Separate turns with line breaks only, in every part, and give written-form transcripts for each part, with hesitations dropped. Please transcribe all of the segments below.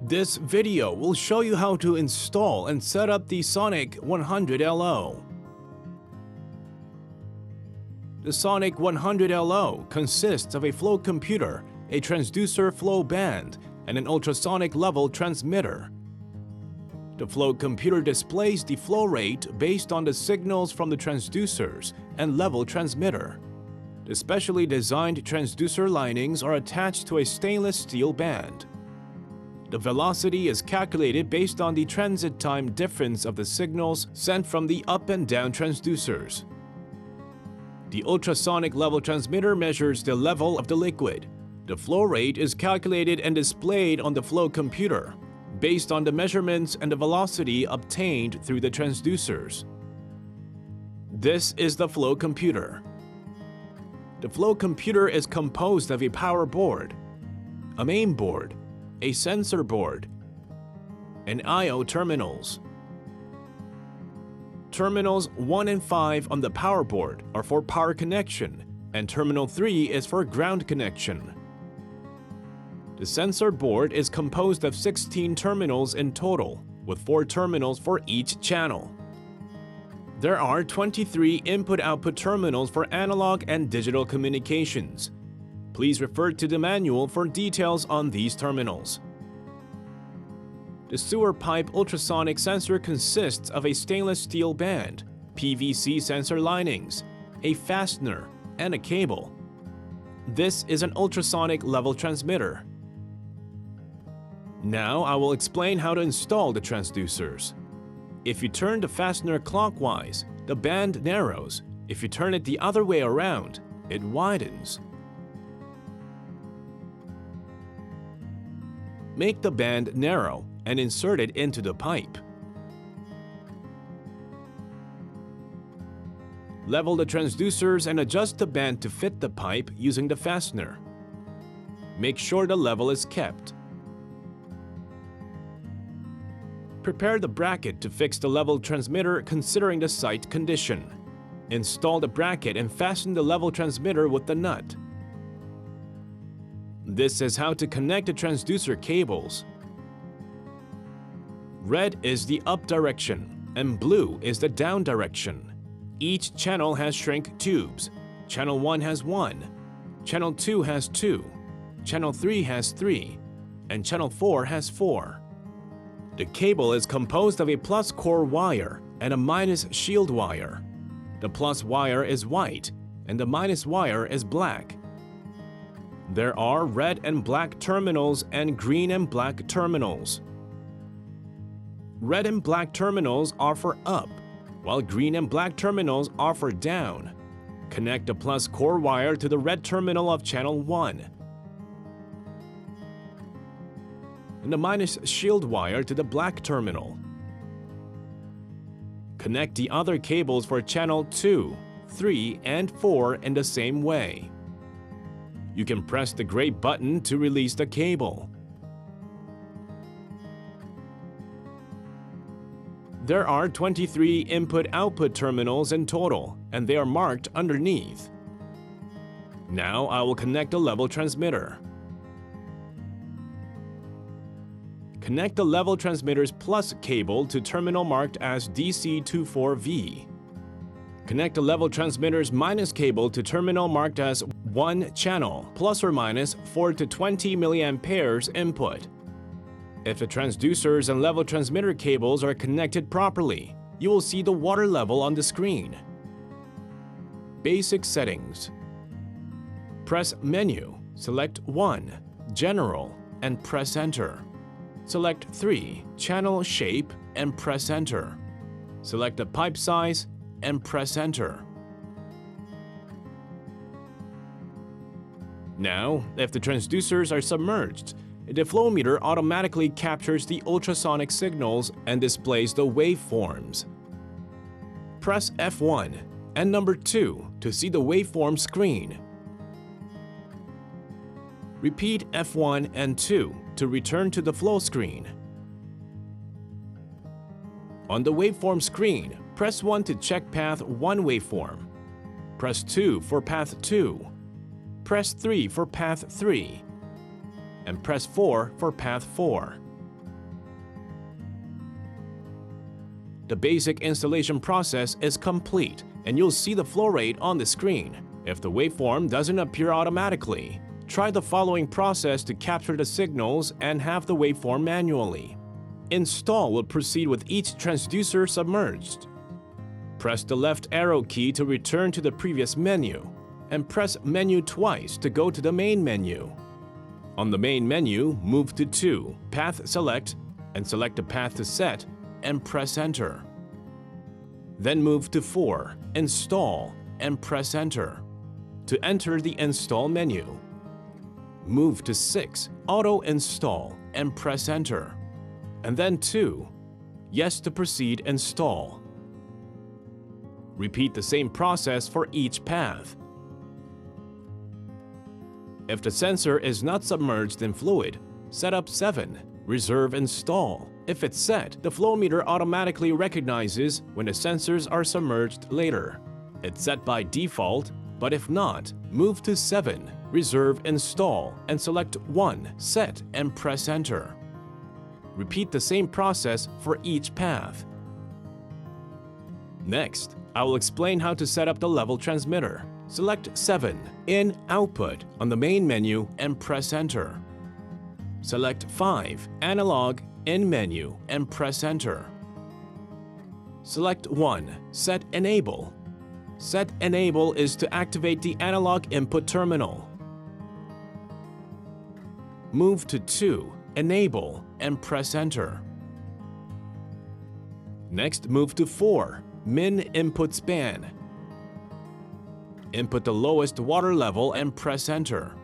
This video will show you how to install and set up the Xonic-100LO. The Xonic-100LO consists of a flow computer, a transducer flow band, and an ultrasonic level transmitter. The flow computer displays the flow rate based on the signals from the transducers and level transmitter. The specially designed transducer linings are attached to a stainless steel band. The velocity is calculated based on the transit time difference of the signals sent from the up and down transducers. The ultrasonic level transmitter measures the level of the liquid. The flow rate is calculated and displayed on the flow computer based on the measurements and the velocity obtained through the transducers. This is the flow computer. The flow computer is composed of a power board, a main board, a sensor board, and I/O terminals. Terminals 1 and 5 on the power board are for power connection, and terminal 3 is for ground connection. The sensor board is composed of 16 terminals in total, with 4 terminals for each channel. There are 23 input-output terminals for analog and digital communications. Please refer to the manual for details on these terminals. The sewer pipe ultrasonic sensor consists of a stainless steel band, PVC sensor linings, a fastener, and a cable. This is an ultrasonic level transmitter. Now I will explain how to install the transducers. If you turn the fastener clockwise, the band narrows. If you turn it the other way around, it widens. Make the band narrow and insert it into the pipe. Level the transducers and adjust the band to fit the pipe using the fastener. Make sure the level is kept. Prepare the bracket to fix the level transmitter considering the site condition. Install the bracket and fasten the level transmitter with the nut. This is how to connect the transducer cables. Red is the up direction and blue is the down direction. Each channel has shrink tubes. Channel 1 has 1, Channel 2 has 2, Channel 3 has 3, and Channel 4 has 4. The cable is composed of a plus core wire and a minus shield wire. The plus wire is white and the minus wire is black. There are red and black terminals and green and black terminals. Red and black terminals are for up, while green and black terminals are for down. Connect the plus core wire to the red terminal of channel 1 and the minus shield wire to the black terminal. Connect the other cables for channel 2, 3, and 4 in the same way. You can press the gray button to release the cable. There are 23 input-output terminals in total, and they are marked underneath. Now I will connect the level transmitter. Connect the level transmitter's plus cable to terminal marked as DC24V. Connect the level transmitter's minus cable to terminal marked as 1 channel, plus or minus 4 to 20 milliamperes input. If the transducers and level transmitter cables are connected properly, you will see the water level on the screen. Basic settings. Press Menu, select 1, General, and press Enter. Select 3, Channel Shape, and press Enter. Select the pipe size and press Enter. Now, if the transducers are submerged, the flowmeter automatically captures the ultrasonic signals and displays the waveforms. Press F1 and number 2 to see the waveform screen. Repeat F1 and 2 to return to the flow screen. On the waveform screen, press 1 to check path 1 waveform. Press 2 for path 2. Press 3 for path 3. And press 4 for path 4. The basic installation process is complete, and you'll see the flow rate on the screen. If the waveform doesn't appear automatically, try the following process to capture the signals and have the waveform manually. Install will proceed with each transducer submerged. Press the left arrow key to return to the previous menu, and press Menu twice to go to the main menu. On the main menu, move to 2, Path Select, and select the path to set, and press Enter. Then move to 4, Install, and press Enter. To enter the Install menu, move to 6, Auto Install, and press Enter. And then 2, Yes to proceed install. Repeat the same process for each path. If the sensor is not submerged in fluid, set up 7, Reserve Install. If it's set, the flowmeter automatically recognizes when the sensors are submerged later. It's set by default, but if not, move to 7, Reserve Install, and select 1, Set, and press Enter. Repeat the same process for each path. Next, I will explain how to set up the level transmitter. Select 7, In Output on the main menu and press Enter. Select 5, Analog, in menu and press Enter. Select 1, Set Enable. Set Enable is to activate the analog input terminal. Move to 2, Enable, and press Enter. Next, move to 4, Min Input Span. Input the lowest water level and press Enter.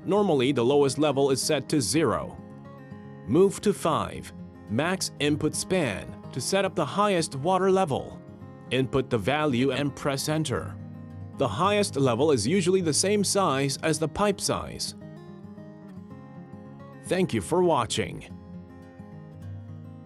Normally, the lowest level is set to 0. Move to 5, Max Input Span, to set up the highest water level. Input the value and press Enter. The highest level is usually the same size as the pipe size. Thank you for watching.